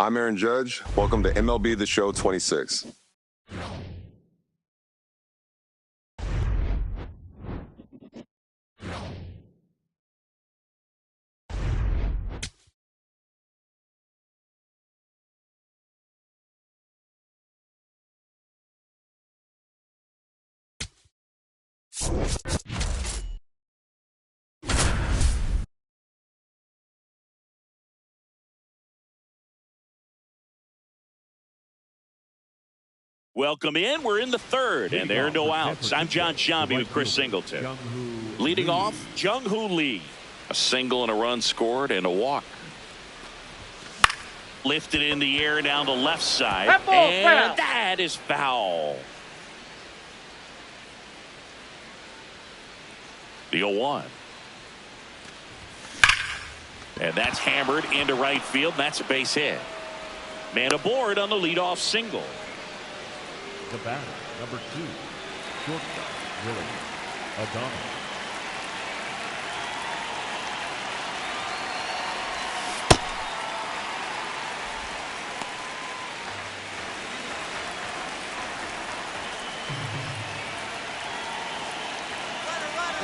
I'm Aaron Judge. Welcome to MLB The Show 26. Welcome in. We're in the third, and there are no outs. I'm John Shambi with Chris Singleton. Leading off, Jung-Hoo Lee. A single and a run scored and a walk. Lifted in the air down the left side, and that is foul. The 0-1. And that's hammered into right field. That's a base hit. Man aboard on the leadoff single. The batter, number 2, shortstop, Willie Adames.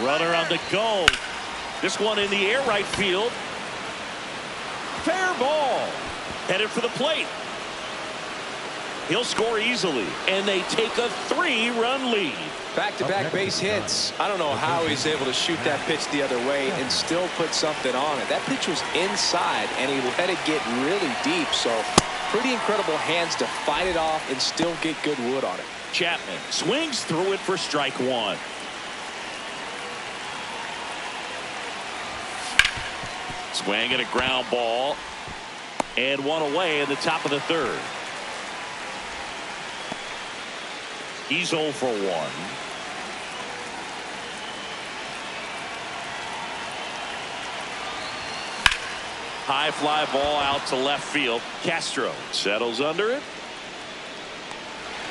Runner on the go. This one in the air right field. Fair ball. Headed for the plate. He'll score easily, and they take a 3-run lead. Back-to-back base hits. I don't know how he's able to shoot that pitch the other way and still put something on it. That pitch was inside, and he let it get really deep. So pretty incredible hands to fight it off and still get good wood on it. Chapman swings through it for strike 1. Swing and a ground ball, and one away in the top of the third. He's 0 for 1. High fly ball out to left field. Castro settles under it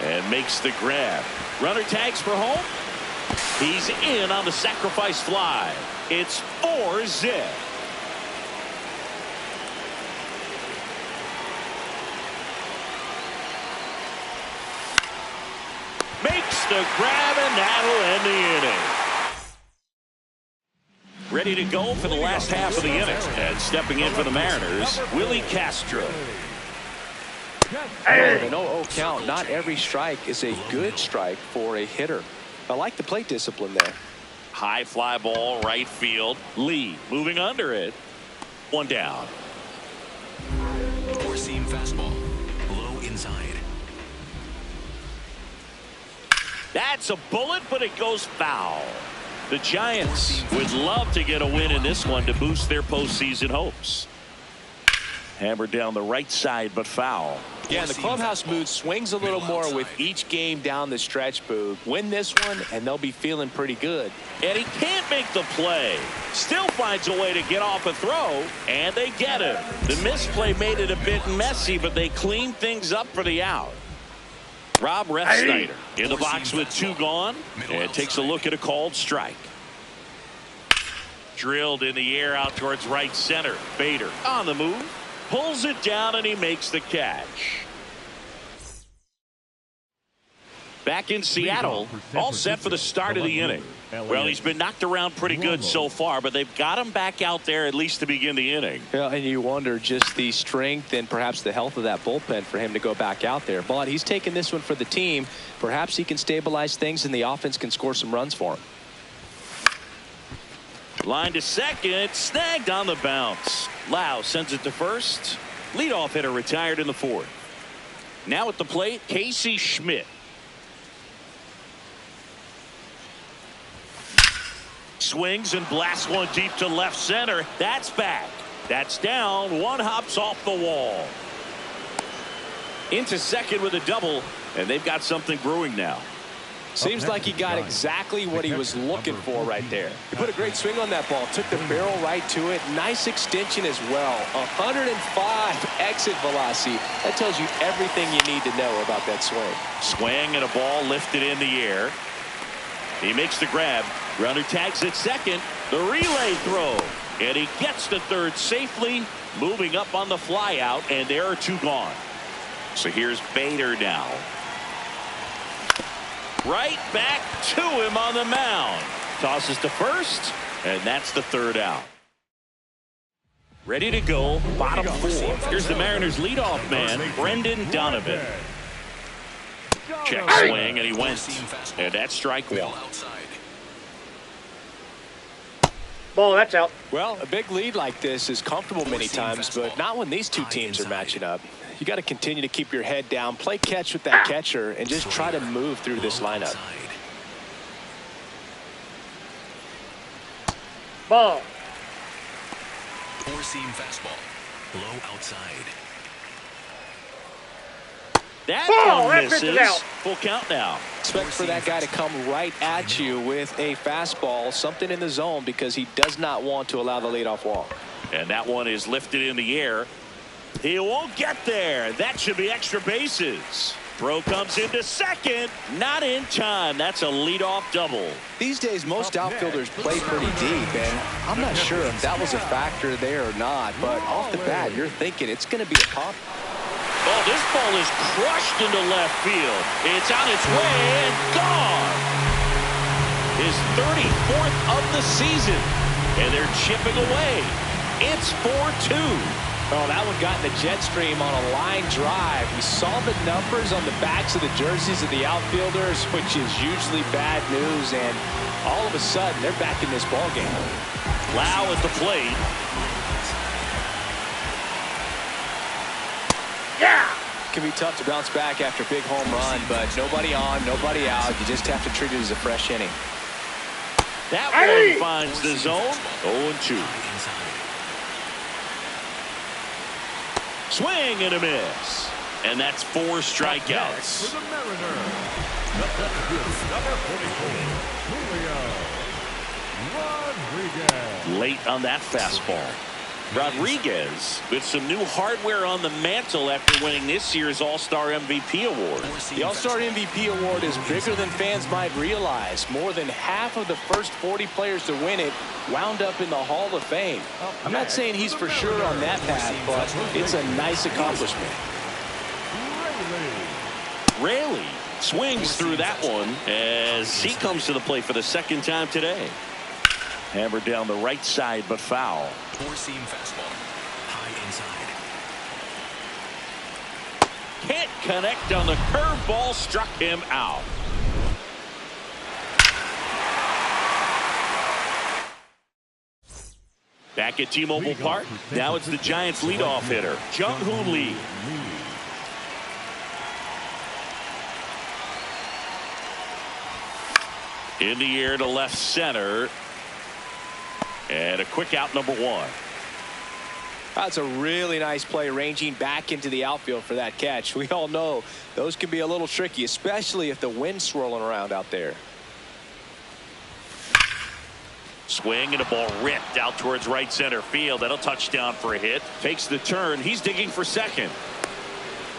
and makes the grab. Runner tags for home. He's in on the sacrifice fly. It's 4-zip. Makes the grab, and that'll end the inning. Ready to go for the last half of the inning. And stepping in for the Mariners, Willie Castro. An 0-0 count. Not every strike is a good strike for a hitter. I like the plate discipline there. High fly ball, right field. Lee moving under it. One down. Four-seam fastball. Low inside. That's a bullet, but it goes foul. The Giants would love to get a win in this one to boost their postseason hopes. Hammered down the right side, but foul. Yeah, and the clubhouse mood swings a little more with each game down the stretch, Boog. Win this one, and they'll be feeling pretty good. And he can't make the play. Still finds a way to get off a throw, and they get him. The misplay made it a bit messy, but they cleaned things up for the out. Rob Refsnyder in the box with 2 gone, and takes a look at a called strike. Drilled in the air out towards right center. Bader on the move, pulls it down, and he makes the catch. Back in Seattle, all set for the start of the inning. Well, he's been knocked around pretty good so far, but they've got him back out there at least to begin the inning. Yeah, and you wonder just the strength and perhaps the health of that bullpen for him to go back out there. But he's taking this one for the team. Perhaps he can stabilize things and the offense can score some runs for him. Line to second, snagged on the bounce. Lau sends it to first. Leadoff hitter retired in the 4th. Now at the plate, Casey Schmidt. Swings and blasts one deep to left center. That's back. That's down. One hops off the wall. Into second with a double, and they've got something brewing now. Seems like he got exactly what he was looking for right there. He put a great swing on that ball, took the barrel right to it. Nice extension as well. 105 exit velocity. That tells you everything you need to know about that swing. Swing and a ball lifted in the air. He makes the grab. Runner tags at second. The relay throw. And he gets to third safely. Moving up on the fly out, and there are two gone. So here's Bader now. Right back to him on the mound. Tosses to first, and that's the third out. Ready to go, bottom four. Here's the Mariners' leadoff man, Brendan Donovan. Check swing, and he went. And that's strike one. Ball, that's out. Well, a big lead like this is comfortable many times, but not when these two teams are matching up. You got to continue to keep your head down, play catch with that catcher, and just try to move through this lineup. Ball. Four-seam fastball. Low outside. That Ball, one that misses. pitch is out. Full count now. Expect for that guy to come right at you with a fastball, something in the zone, because he does not want to allow the leadoff walk. And that one is lifted in the air. He won't get there. That should be extra bases. Throw comes into second. Not in time. That's a leadoff double. These days, most outfielders play pretty deep, and I'm not sure if that was a factor there or not, but off the bat, you're thinking it's going to be a pop. Oh, this ball is crushed into left field. It's on its way and gone. His 34th of the season. And they're chipping away. It's 4-2. Oh, that one got in the jet stream on a line drive. We saw the numbers on the backs of the jerseys of the outfielders, which is usually bad news, and all of a sudden, they're back in this ball game. Lau at the plate. Yeah! It can be tough to bounce back after a big home run, but nobody on, nobody out. You just have to treat it as a fresh inning. That one finds the zone. 0-2. Swing and a miss. And that's 4 strikeouts. For the Mariners, number 44, Julio Rodriguez. Late on that fastball. Rodriguez with some new hardware on the mantle after winning this year's All-Star MVP award. The All-Star MVP award is bigger than fans might realize. More than half of the first 40 players to win it wound up in the Hall of Fame. I'm not saying he's for sure on that path, but it's a nice accomplishment. Raley swings through that one as he comes to the plate for the second time today. Hammered down the right side, but foul. Four-seam fastball. High inside. Can't connect on the curveball, struck him out. Back at T-Mobile Park, now it's the Giants leadoff hitter, Jung-Hoo Lee. In the air to left center. And a quick out, number 1. That's a really nice play, ranging back into the outfield for that catch. We all know those can be a little tricky, especially if the wind's swirling around out there. Swing and a ball ripped out towards right center field. That'll touchdown for a hit. Takes the turn. He's digging for second.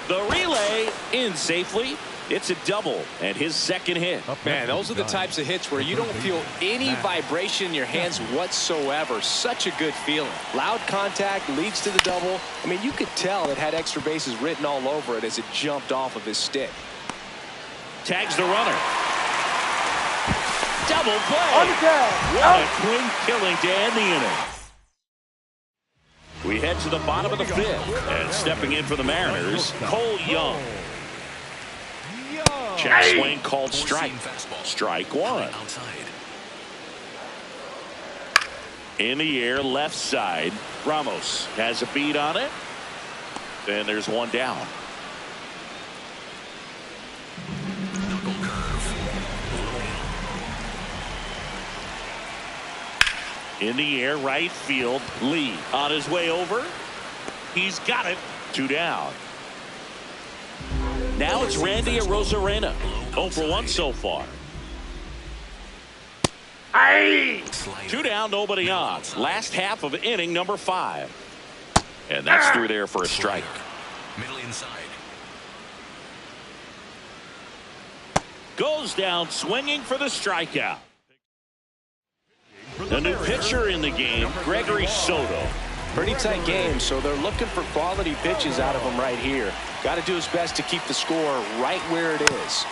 The relay in safely. It's a double and his second hit. Man, those are the types of hits where you don't feel any vibration in your hands whatsoever. Such a good feeling. Loud contact leads to the double. I mean, you could tell it had extra bases written all over it as it jumped off of his stick. Tags the runner. Double play. On the tag. What a clean killing to end the inning. We head to the bottom of the 5th. And stepping in for the Mariners, Cole Young. Check swing called strike. Strike 1. In the air, left side. Ramos has a beat on it. And there's one down. In the air, right field. Lee on his way over. He's got it. 2 down. Now it's Randy Arozarena. 0 for 1 so far. 2 down, nobody on. Last half of inning number 5. And that's through there for a strike. Middle inside. Goes down swinging for the strikeout. The new pitcher in the game, Gregory Soto. Pretty tight game, so they're looking for quality pitches out of him right here. Got to do his best to keep the score right where it is.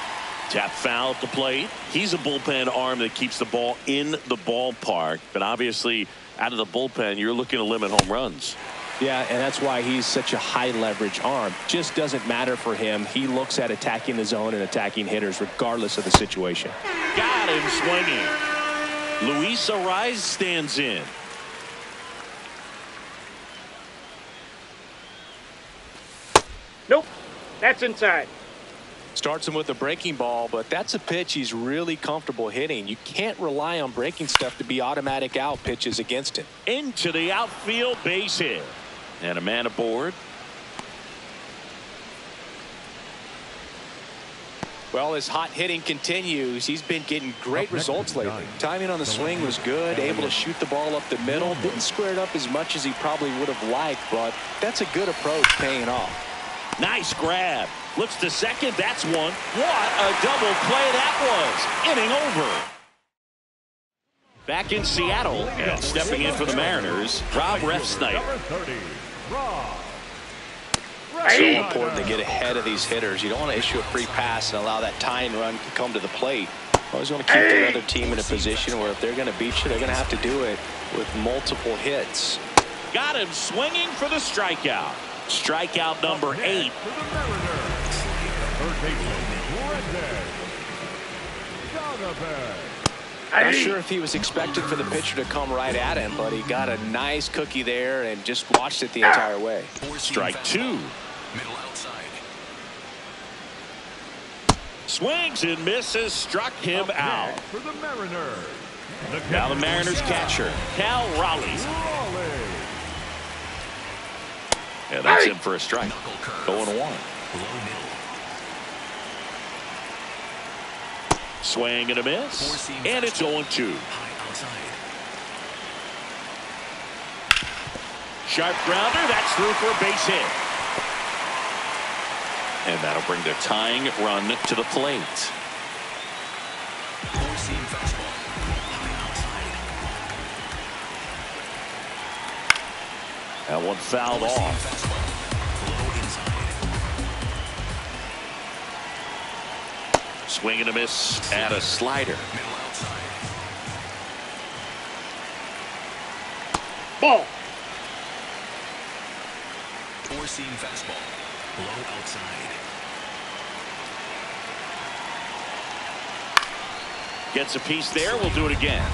Tap foul at the plate. He's a bullpen arm that keeps the ball in the ballpark, but obviously out of the bullpen, you're looking to limit home runs. Yeah, and that's why he's such a high leverage arm. Just doesn't matter for him. He looks at attacking the zone and attacking hitters regardless of the situation. Got him swinging. Luis Arraez stands in. Nope. That's inside. Starts him with a breaking ball, but that's a pitch he's really comfortable hitting. You can't rely on breaking stuff to be automatic out pitches against him. Into the outfield, base hit. And a man aboard. Well, his hot hitting continues. He's been getting great results lately. Timing on the swing was good, able to shoot the ball up the middle. Didn't square it up as much as he probably would have liked, but that's a good approach paying off. Nice grab. Looks to second. That's one. What a double play that was. Inning over. Back in Seattle and stepping in for the Mariners, Rob Refsnyder. So important to get ahead of these hitters. You don't want to issue a free pass and allow that tying run to come to the plate. Always want to keep the other team in a position where if they're going to beat you, they're going to have to do it with multiple hits. Got him swinging for the strikeout. Strikeout number 8. Not sure if he was expecting for the pitcher to come right at him, but he got a nice cookie there and just watched it the entire way. Strike 2. Middle outside. Swings and misses, struck him out. For the Mariners. Now the Mariners catcher, Cal Raleigh. Yeah, that's him for a strike. 0-1. Swing and a miss. And it's 0-2. Sharp grounder. That's through for a base hit. And that'll bring the tying run to the plate. That one fouled off. Swing and a miss and a slider. Ball. Four-seam fastball. Low outside. Gets a piece there. We'll do it again.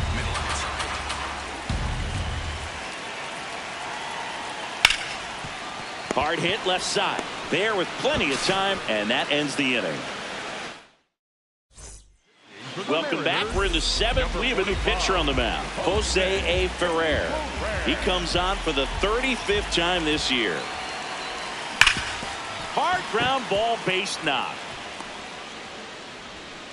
Hard hit left side. There with plenty of time, and that ends the inning. Welcome back. We're in the 7th. We have a new pitcher on the mound, Jose A. Ferrer. He comes on for the 35th time this year. Hard ground ball, base knock.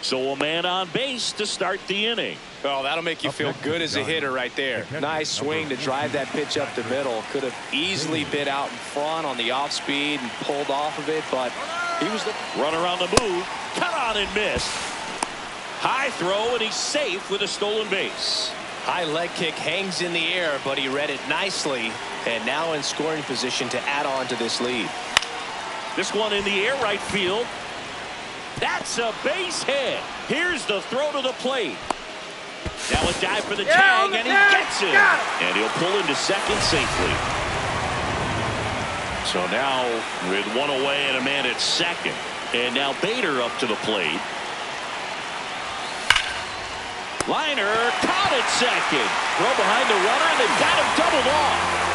So a man on base to start the inning. Oh, that'll make you feel good as a hitter right there. Nice swing to drive that pitch up the middle. Could have easily been out in front on the off speed and pulled off of it, but he was the run around the move. Cut on and missed. High throw, and he's safe with a stolen base. High leg kick hangs in the air, but he read it nicely, and now in scoring position to add on to this lead. This one in the air, right field. That's a base hit. Here's the throw to the plate. Now a dive for the tag, and he gets it. And he'll pull into second safely. So now with one away and a man at second. And now Bader up to the plate. Liner caught at second. Throw behind the runner, and they've got him doubled off.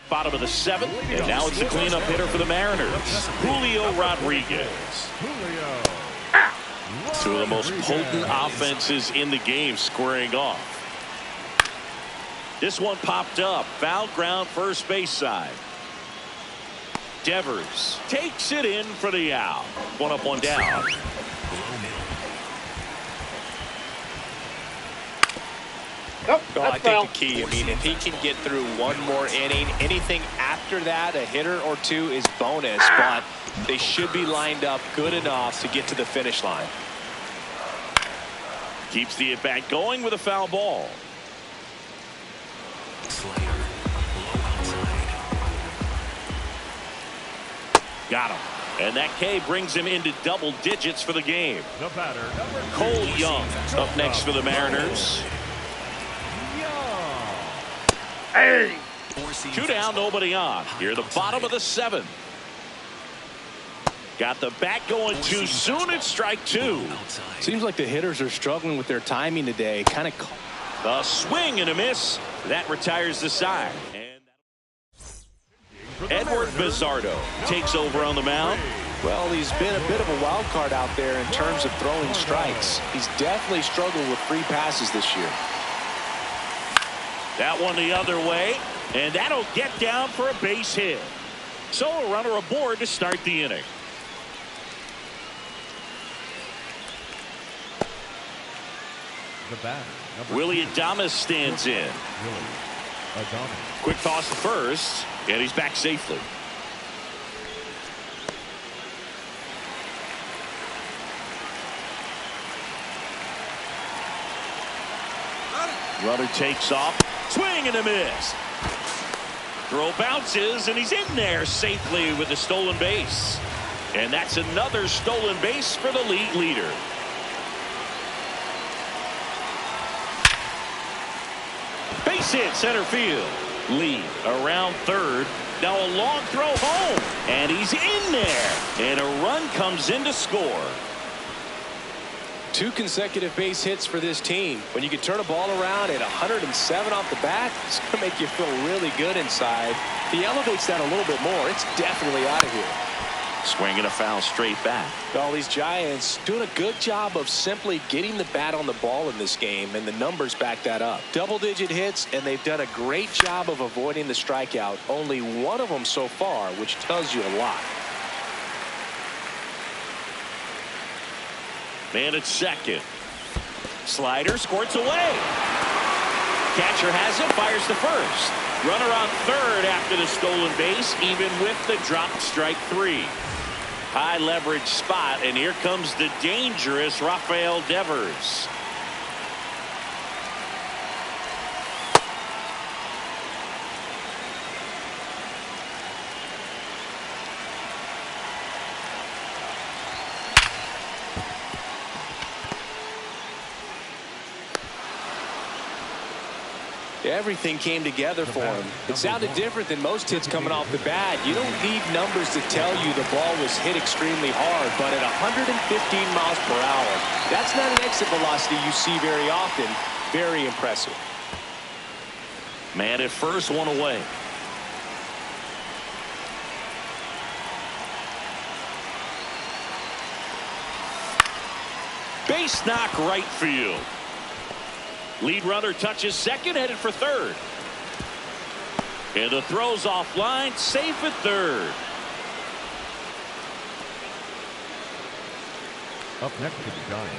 Bottom of the 7th, and now it's the cleanup hitter for the Mariners, Julio Rodriguez. Two of the most potent offenses in the game squaring off. This one popped up. Foul ground first base side. Devers takes it in for the out. One up, one down. Nope, Well, I think the key, I mean, if he can get through one more inning, anything after that, a hitter or two is bonus, but they should be lined up good enough to get to the finish line. Keeps the at-bat going with a foul ball. Slayer. Low outside. Got him. And that K brings him into double digits for the game. The batter, number 2. Cole Young up next for the Mariners. Hey! 2 down, nobody on. Here the bottom of the 7th. Got the bat going too soon. It's strike 2. Seems like the hitters are struggling with their timing today. Kind of. A swing and a miss. That retires the side. And Edward Bizzardo takes over on the mound. Well, he's been a bit of a wild card out there in terms of throwing strikes. He's definitely struggled with free passes this year. That one the other way, and that'll get down for a base hit. So a runner aboard to start the inning. The batter, number Willie 2. Adames stands in. Willie Adames. Quick toss to first, and he's back safely. Runner takes off. Swing and a miss. Throw bounces, and he's in there safely with the stolen base. And that's another stolen base for the league leader. Base hit center field. Lee around third. Now a long throw home. And he's in there. And a run comes in to score. 2 consecutive base hits for this team. When you can turn a ball around at 107 off the bat, it's going to make you feel really good inside. He elevates that a little bit more. It's definitely out of here. Swinging a foul straight back. All these Giants doing a good job of simply getting the bat on the ball in this game, and the numbers back that up. Double-digit hits, and they've done a great job of avoiding the strikeout. Only one of them so far, which tells you a lot. Man at second. Slider squirts away. Catcher has it, fires to first. Runner on third after the stolen base, even with the dropped strike 3. High leverage spot, and here comes the dangerous Rafael Devers. Everything came together for him. It sounded different than most hits coming off the bat. You don't need numbers to tell you the ball was hit extremely hard, but at 115 miles per hour, that's not an exit velocity you see very often. Very impressive. Man at first, one away. Base knock right field. Lead runner touches second, headed for third. And the throw's offline, safe at third. Up next to the Giants.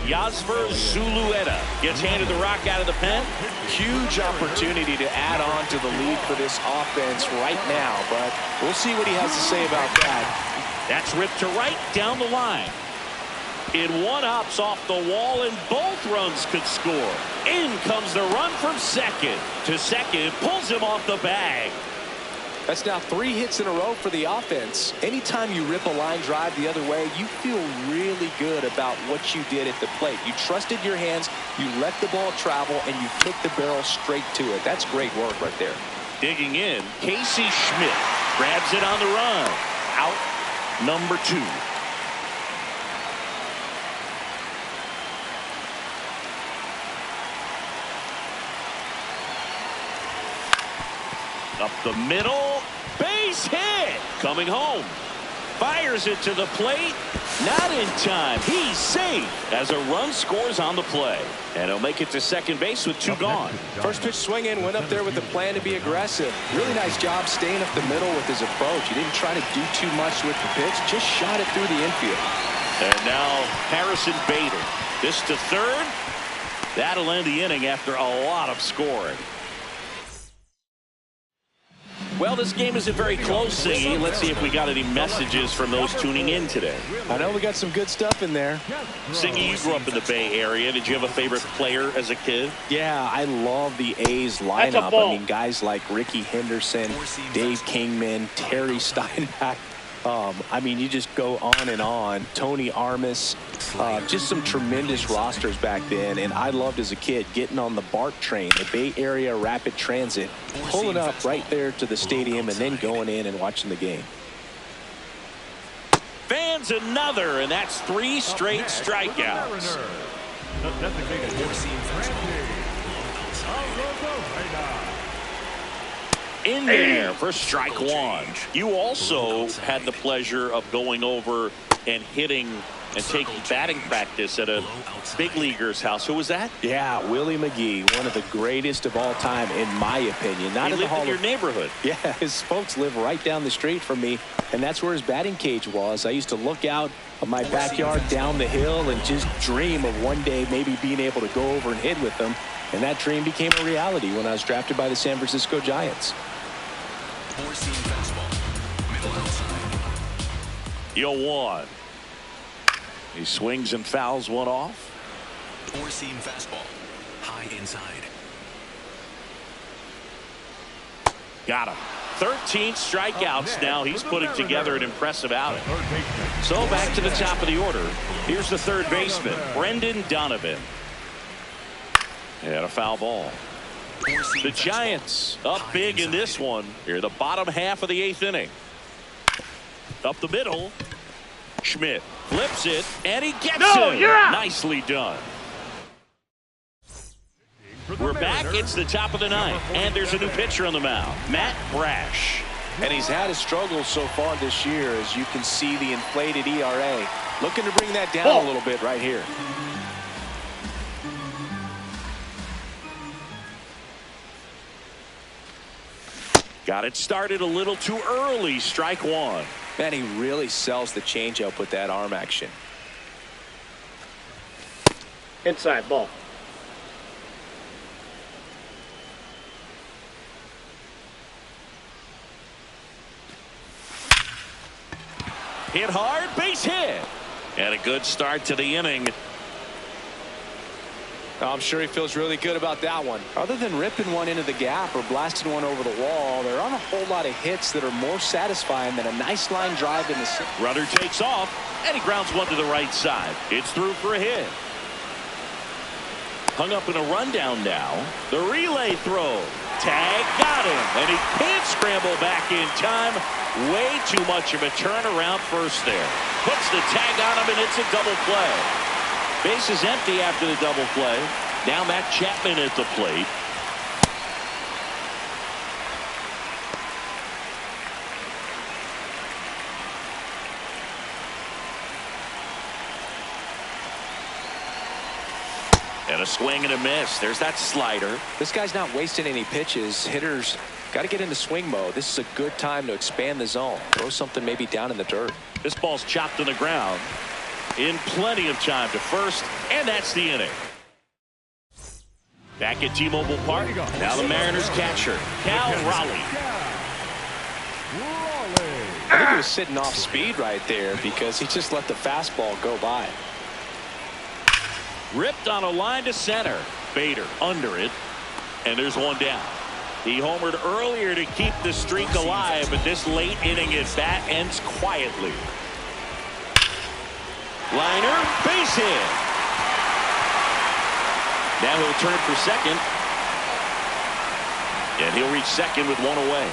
Yasver Zulueta gets handed the rock out of the pen. Huge opportunity to add on to the lead for this offense right now, but we'll see what he has to say about that. That's ripped to right down the line. In one hops off the wall, and both runs could score. In comes the run from second to second, pulls him off the bag. That's now 3 hits in a row for the offense. Anytime you rip a line drive the other way, you feel really good about what you did at the plate. You trusted your hands, you let the ball travel, and you kicked the barrel straight to it. That's great work right there. Digging in, Casey Schmidt grabs it on the run. Out number 2. Up the middle, base hit. Coming home. Fires it to the plate. Not in time. He's safe as a run scores on the play. And he'll make it to second base with 2 gone. First pitch swinging, went up there with a plan to be aggressive. Really nice job staying up the middle with his approach. He didn't try to do too much with the pitch, just shot it through the infield. And now Harrison Bader. This to third. That'll end the inning after a lot of scoring. Well, this game isn't very close, Singy. Let's see if we got any messages from those tuning in today. I know we got some good stuff in there. Singy, you grew up in the Bay Area. Did you have a favorite player as a kid? Yeah, I love the A's lineup. I mean, guys like Ricky Henderson, Dave Kingman, Terry Steinbach. I mean, you just go on and on. Tony Armas, just some tremendous rosters back then. And I loved as a kid getting on the BART train, the Bay Area Rapid Transit, pulling up right there to the stadium and then going in and watching the game. Fans another, and that's 3 straight strikeouts. The designated hitter, In there for strike 1. You also had the pleasure of going over and hitting and taking batting practice at a big leaguer's house. Who was that? Yeah, Willie McGee, one of the greatest of all time, in my opinion. Not He lived in your neighborhood. Yeah, his folks live right down the street from me, and that's where his batting cage was. I used to look out of my backyard down the hill and just dream of one day maybe being able to go over and hit with them. And that dream became a reality when I was drafted by the San Francisco Giants. 4-seam fastball, middle outside. 0-1. He swings and fouls one off. 4-seam fastball, high inside. Got him. 13 strikeouts now. He's putting together an impressive outing. So back to the top of the order. Here's the third baseman, Brendan Donovan. And a foul ball. The Giants up big in this one. Here, the bottom half of the 8th inning. Up the middle. Schmidt flips it, and he gets it. You're out. Nicely done. We're back. It's the top of the 9th, and there's a new pitcher on the mound, Matt Brash. And he's had his struggles so far this year, as you can see the inflated ERA. Looking to bring that down a little bit right here. Got it started a little too early. Strike 1. Man, he really sells the changeup with that arm action. Inside ball. Hit hard, base hit. And a good start to the inning. I'm sure he feels really good about that one. Other than ripping one into the gap or blasting one over the wall, there aren't a whole lot of hits that are more satisfying than a nice line drive in the center. Runner takes off, and he grounds one to the right side. It's through for a hit. Hung up in a rundown now. The relay throw. Tag got him, and he can't scramble back in time. Way too much of a turnaround first there. Puts the tag on him, and it's a double play. Base is empty after the double play. Now Matt Chapman at the plate. And a swing and a miss. There's that slider. This guy's not wasting any pitches. Hitters got to get into swing mode. This is a good time to expand the zone. Throw something maybe down in the dirt. This ball's chopped on the ground. In plenty of time to first, and that's the inning. Back at T-Mobile Park, now the Mariners catcher, Cal Raleigh. I think he was sitting off speed right there because he just let the fastball go by. Ripped on a line to center. Bader under it, and there's one down. He homered earlier to keep the streak alive, but this late inning at bat ends quietly. Liner, base hit. Now he'll turn for second. And he'll reach second with one away.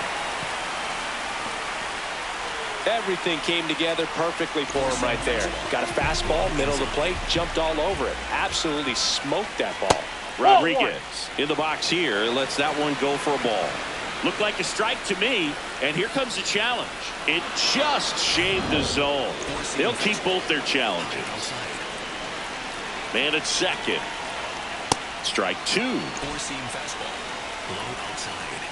Everything came together perfectly for him right there. Got a fastball, middle of the plate, jumped all over it. Absolutely smoked that ball. Rodriguez in the box here, lets that one go for a ball. Looked like a strike to me, and here comes the challenge. It just shaved the zone. They'll keep both their challenges. Man at second. Strike 2. 4-seam fastball, low outside.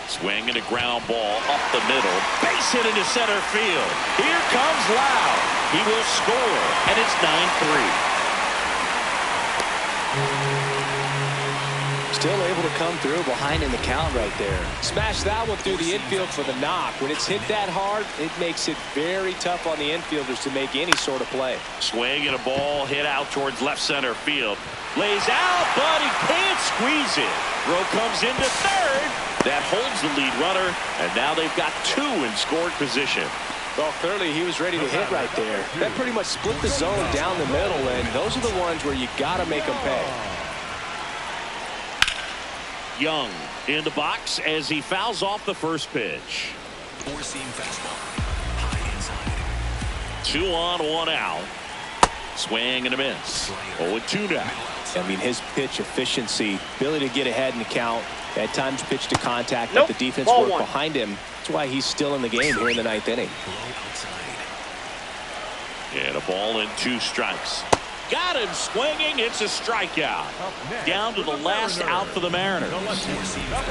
Swing and a ground ball up the middle. Base hit into center field. Here comes Lau. He will score, and it's 9-3. Still able to come through behind in the count right there. Smash that one through the infield for the knock. When it's hit that hard, it makes it very tough on the infielders to make any sort of play. Swing and a ball hit out towards left center field. Lays out, but he can't squeeze it. Throw comes into third. That holds the lead runner, and now they've got two in scored position. Well, clearly he was ready to hit right there. That pretty much split the zone down the middle, and those are the ones where you got to make them pay. Young in the box as he fouls off the first pitch. Four-seam fastball. High inside. 2 on, 1 out. Swing and a miss. 0-2 now. I mean, his pitch efficiency, ability to get ahead in the count, at times pitch to contact, let the defense work behind him. That's why he's still in the game here in the 9th inning. And a ball and 2 strikes. Got him swinging. It's a strikeout. Down to the last out for the Mariners.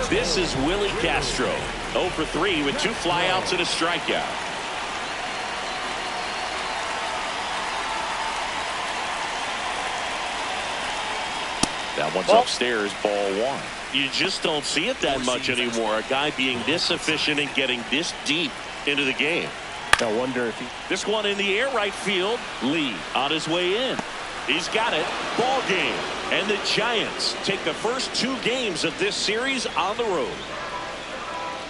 This is Willie Castro. 0 for 3 with 2 flyouts and a strikeout. That one's upstairs, ball 1. You just don't see it that much anymore. A guy being this efficient and getting this deep into the game. I wonder if he... This one in the air right field. Lee on his way in. He's got it. Ball game. And the Giants take the first 2 games of this series on the road.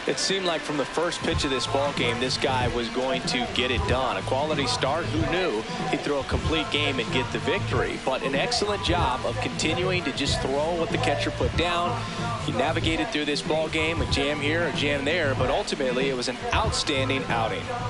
It seemed like from the first pitch of this ball game, this guy was going to get it done. A quality start. Who knew he'd throw a complete game and get the victory? But an excellent job of continuing to just throw what the catcher put down. He navigated through this ball game, a jam here, a jam there, but ultimately it was an outstanding outing.